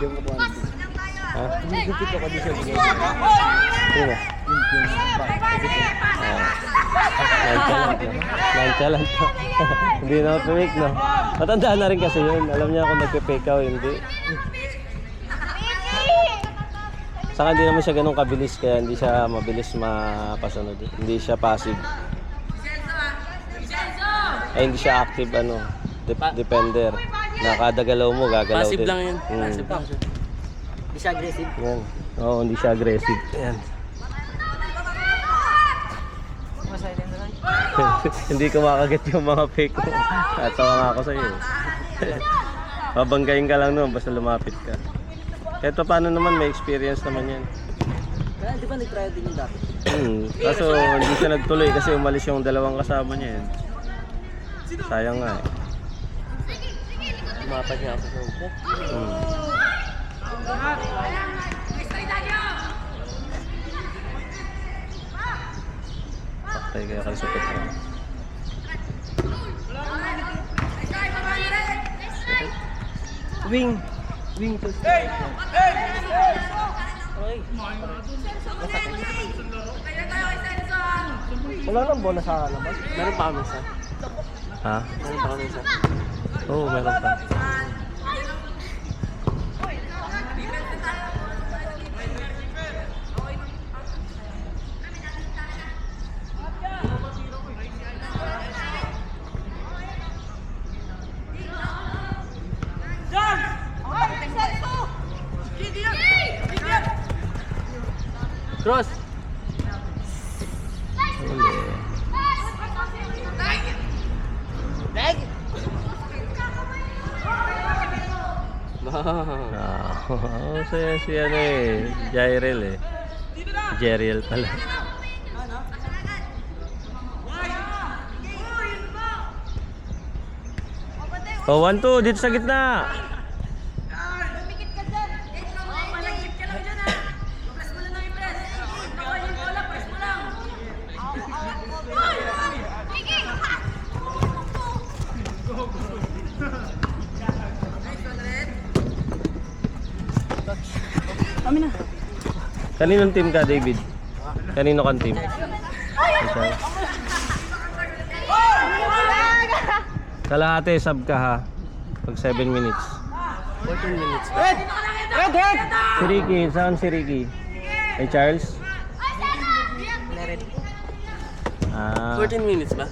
Hindi mo kuha. Ha? Gupit ako di siya bigay. Sino ba? Nonchalant to. Hindi na fake, no? Matandaan na rin kasi yun. Alam niya kung nagpe-fake o hindi. Saka hindi naman siya ganun kabilis, kaya hindi siya mabilis mapasunod. Hindi siya passive. Ay, hindi siya active, ano, defender. Na kada galaw mo, gagalaw Passive din. lang yun. Passive lang siya. Hindi siya aggressive. Yan. Oo, hindi siya aggressive. Yan. Hindi ko makaget yung mga fake mo. At tawa nga ako sa'yo. Babanggayin ka lang noon, basta lumapit ka. Eto paano naman, may experience naman yan. Kaya di ba nag-try din yung dati? Kaso hindi siya nagtuloy kasi umalis yung dalawang kasama niya yan. Sayang nga eh. Lumapag niya ako sa upo. Paktay kaya kay Supit ko. Wing to strike. Wala nang bola sa labas. Meron pa kami isa. Ha? Meron pa kami isa. Oo, meron pa. Cross! Si ano eh, Jairel eh. Jeriel pala. Oh, 1-2 dito sa gitna. Kami na. Kaninong team ka, David? Kanino kang team? Okay. Kalahati, sub ka ha. Pag 7 minutes. 14 minutes. Red! Red! Red! Si Ricky, saan si Ricky? Hey Charles? Red. Ah, 14 minutes ba?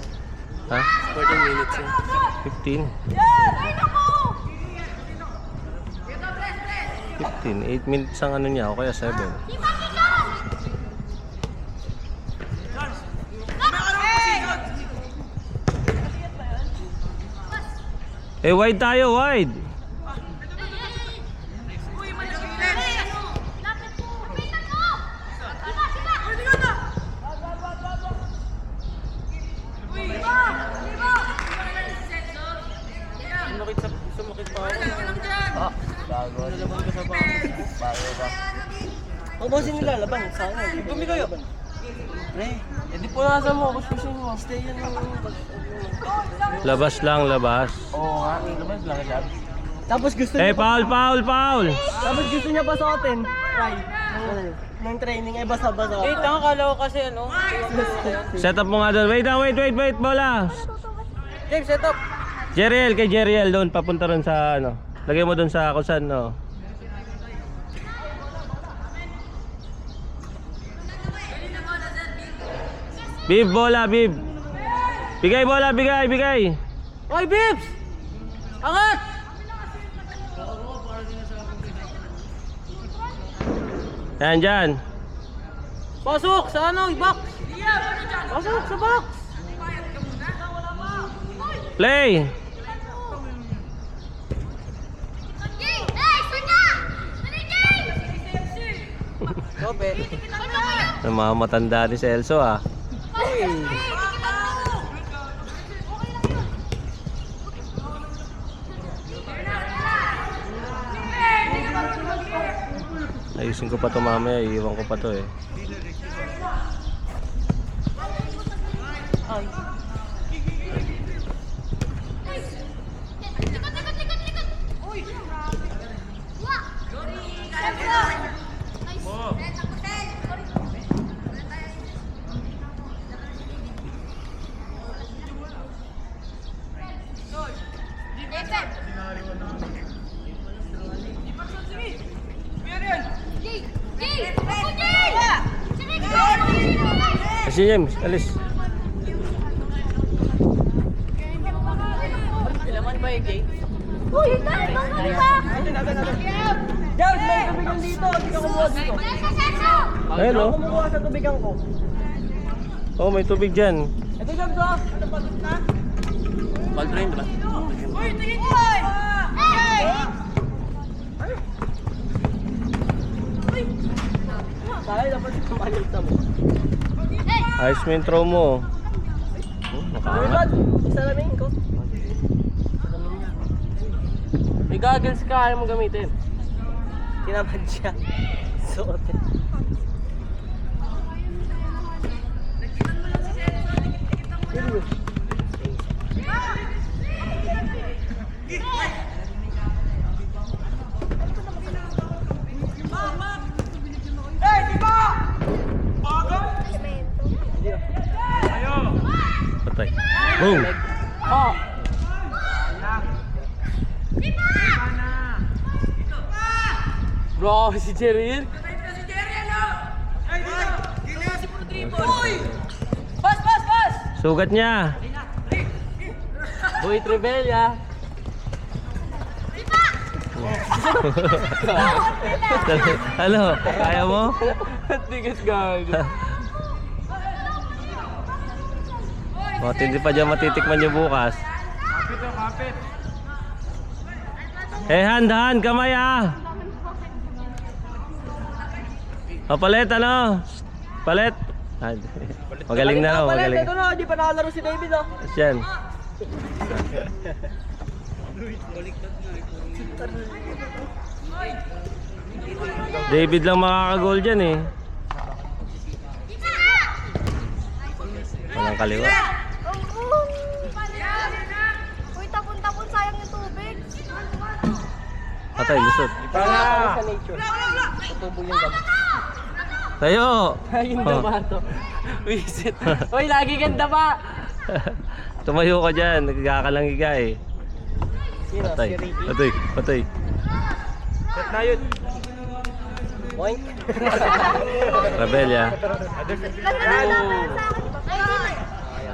ha? 14 minutes yun. 15? 15, 8 minutes ang ano niya, o kaya 7. Eh, wide tayo, wide. Sumakit pa ako. Bago. Nalaban ka sa bago. Bago ba? Ang boss yung nilalaban. Sana. Bumi kayo. Pre. Hindi po nasa mo. Kuskusin mo. Stay yan lang. Labas lang, labas. Oo nga. Labas lang yan. Tapos gusto Eh, niya pa, foul! tapos gusto niya pa sa atin. Try. Ng training ay basa-basa. Eh, tanga kala ko kasi ano. Set up mo nga doon. Wait, bola. James, set up. Jeriel, kay Jeriel doon, papunta ron sa ano. Lagay mo doon sa kung saan, no. Bib, bola, Bib. Bigay bola, bigay. Oy, Bibs! Angat! Yan, dyan. Pasok sa ano, box. Pasok sa box. Play. Kobe. Ang mga matanda ni Celso, ah. Ayusin ko pa to mamaya, iiwan ko pa to eh. Ay. si James, alis. Ilaman ba yung gate? Uy, dahil bang kami ba? James, may tubigan dito. Hindi ka kumuha dito. Ayun Hindi oh. ka kumuha sa tubigan ko. Oh, may tubig dyan. Ito, James, oh. Ano pa na? Baldrin, diba? Uy, tingin mo! Hey! Tayo, dapat kumalita mo. Ayos mo yung throw mo. Oh, nakaangat. Isalamin ko. May goggles ka, ayaw mo gamitin. Tinamad siya. Suotin. Patay. Boom! Oh! Bro, si Cheryl. Sugat niya. Boy Trebella. Ano? Kaya mo? Tigas gago. Matindi pa dyan matitikman niyo bukas. Eh, hand, kamay ah! O, palit ano? Palit? Magaling na raw, magaling. Ito na, di pa nakalaro si David, oh. Yan. David lang makaka-goal dyan eh. Walang kaliwa. Uy, tapon-tapon, sayang yung tubig. Patay, lusot. Sa nature. Tutubo yung gamot. Tayo! Yung dama to. Visit. Uy, lagi kang dama. Tumayo ka dyan, nagkakalangiga eh. Sino? Patay, Si Ricky. patay, patay. Set na yun. Boink. Rebelya. Nagdala na sa akin.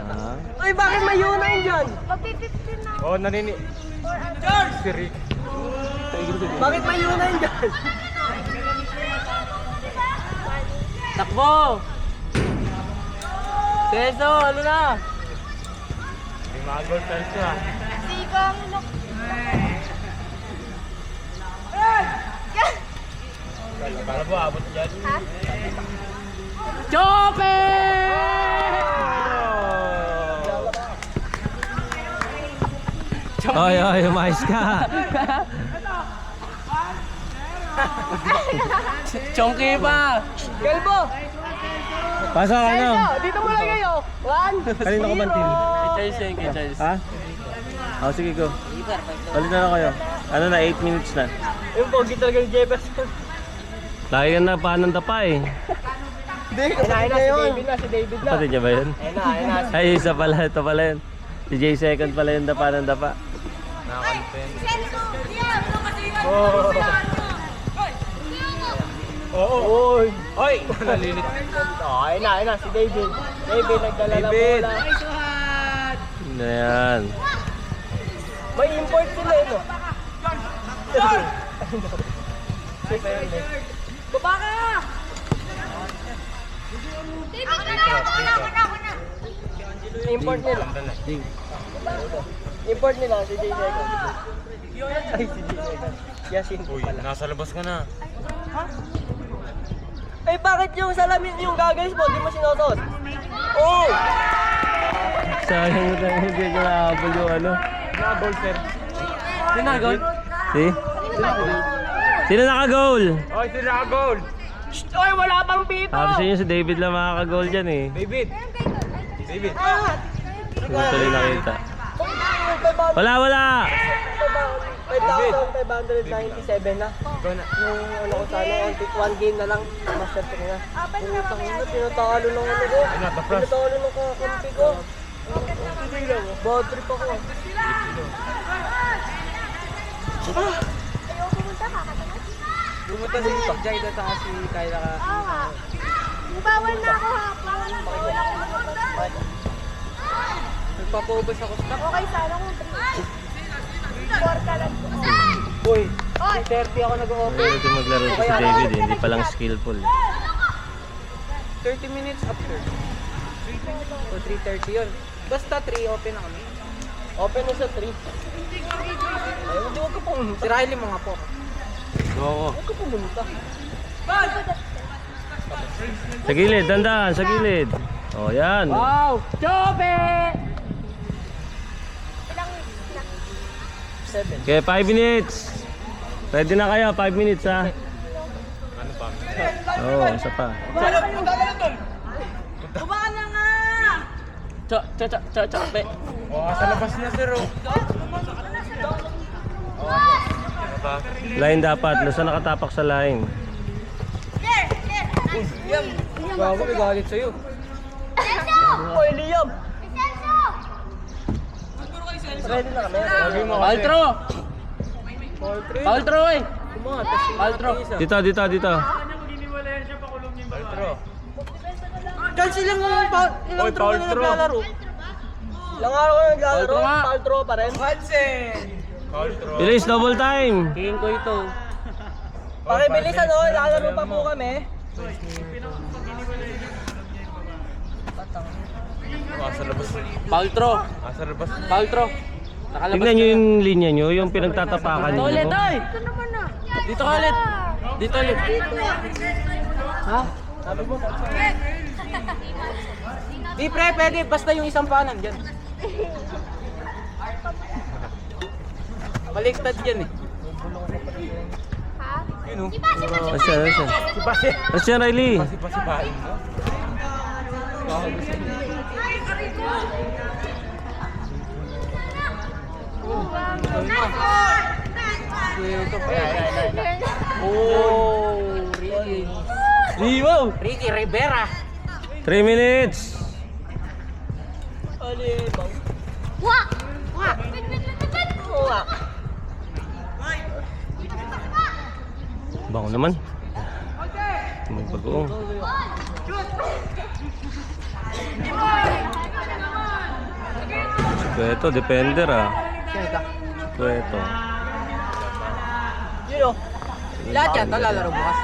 Ah. Ay, bakit may yunay dyan? Magpi-15 na. Oo, nanini. Si Rick. Bakit may yunay dyan? Takbo! Teso, ano na? May mga gold stars siya. Sigang look. Para ba, abot dyan? Ha? Chope! Oy, oy, umayos ka. Chonky pa! Galbo! Pasok ano? Dito mo lagay, oh. 1, Kanino ka bantil? Kay Charles yan, kay Charles. Ha? Oh, sige go. Balik na lang kayo. Ano na, 8 minutes na. Yung pogi talaga ni Jefferson. Lagi ka na pananda pa eh. Hindi, kapatid na yun. Si David na. Kapatid niya ba yun? Ayun na. Ay, isa pala. Ito pala yun. Si J second pala yung dapa ng dapa. Oo. Oy. Oy! Nalilit. Ayun na. Si David. David, nagdala na David. bola. Ano yan? May import sila, eh, no? Baba ka! Import nila. Import nila si J Second. Ay, si J Second. Yasin po Uy, pala. nasa labas ka na. Eh, bakit yung salamin, yung goggles mo, di mo sinusuot? Oh! Sayang na hindi ko nakahabol yung ano. Mga gold sir. Sinagol? See? Sino naka-goal? Oy, sila ka gold! Shh! Oy, wala pang pito! Sabi sa inyo si David lang makaka-goal dyan eh. David! David! Hindi ko tuloy nakita. Wala, wala! 5,597 na. Ikaw na. Yung ano ko sana, one game na lang. Master ko na. Putang ina, tinatalo ng ano ko. Ano, tapos? Tinatalo ng kakampi ko. Bad trip ako. Ayaw pumunta ka. Pumunta si Jaida sa si Kyla ka. Oo nga. Bawal na ako hapon. Bawal ako lumabas. Nagpapubos ako stop. Okay, sana kung 3. 4 ka lang po. Uy, Oy! 30 ako nag-open. Pwede maglaro to si David eh. Hindi pa lang skillful. 30 minutes after. O 3:30 yun. Basta 3 open na kami. Open na sa 3. Ay, hindi ko pumunta. Si Riley mga po. Oo. Huwag ko pumunta. Sa gilid, dandan, sa gilid. Oh, yan. Wow! Chope! Ilang minutes na? 7. Okay, 5 minutes. Ready na kayo, 5 minutes ha. Oo, isa pa. Chope. Oh, sa labas na sir. Oh. Line dapat, nasa nakatapak sa line. Bago may galit sa'yo. Oy, Liam! Ready na kami. Paltro! Poultry. Paltro eh! Kumatas. Paltro! Dito, dito, dito. Diyan silang ilang draw na naglalaro. Ilang araw ko naglalaro. Paltro nga. Paltro pa rin. Bilis, double time. Tingin ko ito. Pakibilis ano, lalaro pa po kami. Sa labas. Paltro! Sa labas. Paltro! Nakalabas Tignan nyo yung linya nyo, yung pinagtatapakan Dito nyo. ulit, oy! Ito naman na. Dito ka ulit! Dito ulit! Ha? Sabi mo, Di pre, pwede. Basta yung isang panan dyan. Baliktad yan eh. Ha? Yun oh. Asya, asya. Asya, Riley. Pasipain mo. Ito pre. Oh, Ricky. Wow. Ricky Rivera. 3 minutes. Alibang. Wah! Wah! Wait, wait, wait, wait! Uwa. Bango naman. Magbagoong. Si Cueto, defender ah. Si Cueto. Yun o. Lahat yan, lalaro bukas.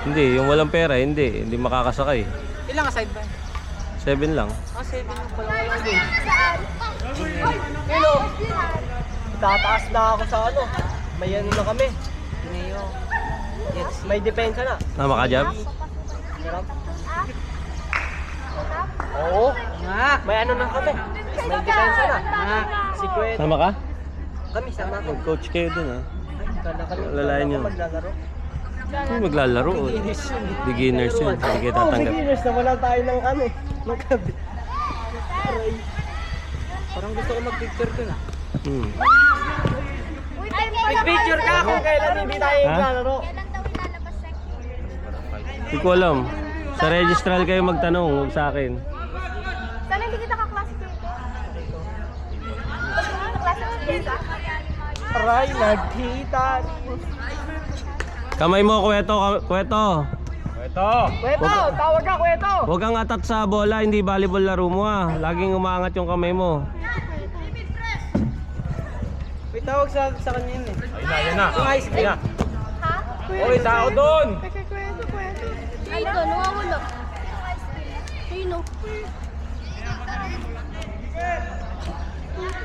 Hindi, yung walang pera, hindi. Hindi makakasakay. Ilang aside ba? 7 lang. Ah, 7 lang pala wala din. Saan? Yun o. Tataas na ako sa ano. May ano na kami. Neo. May depensa na. Tama ka, Jab? Sarap. Oo. Nga. May ano na kami. May depensa na. Nga. Si Quet. Tama ka? Kami sama ko. Mag-coach kayo dun ah. Kala kami. Lalayan yun. Maglalaro. Hindi maglalaro. Beginners yun. Hindi kayo Oh, tatanggap. beginners na wala tayo ng ano eh. Magkabi. Aray. Parang gusto ko mag-picture dun ah. Hmm. Uy, Picture ka kung kailan hindi tayo Ha? maglalaro. Kailan daw ilalabas sa Hindi ko alam. Sa registral kayo magtanong, huwag sa akin. Sana hindi kita kaklase ko ito. Basta hindi kaklase ko ito. Aray, nagkita. Kamay mo, Cueto. Cueto. Ito. Kweto, tawag ka, Kweto. Huwag kang atat sa bola, hindi volleyball laro mo ah. Laging umaangat yung kamay mo. May tawag sa kanya yun eh. Ayun na. Yung ice cream. Ha? Oy, tao doon. Ito, nawawala. Sino?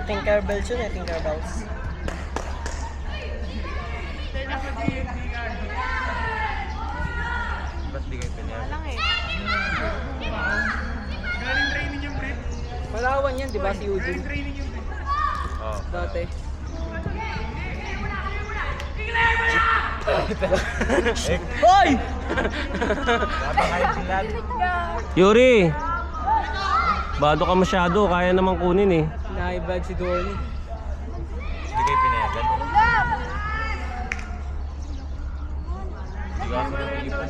Tinkerbells yun eh, Tinkerbells. Ba't di kayo pinayagan? Palawan yan, di ba si Eugene? Oo. Dati. Hoy! Napakain sila. Yuri! Bado ka masyado, kaya namang kunin eh. Naibag si Dorny. Hindi kayo pinayagan. Hindi ka ako nag-iipon.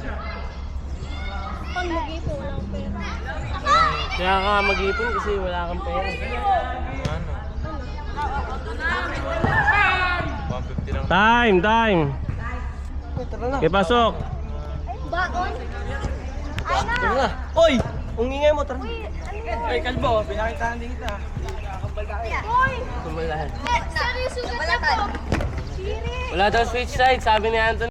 Pag mag-ipo, walang pera. Kaya ka mag-ipon kasi wala kang pera. Ano? 150 lang. Time! Tara na. Okay, pasok! Baon? Tara na. Oy! Ang ingay mo, tara. Uy, ano? Ay, kalbo, pinakitaan din kita. Uy! Tumalahan. Seryoso ka na po. Siri! Wala daw switch side, sabi ni Anthony.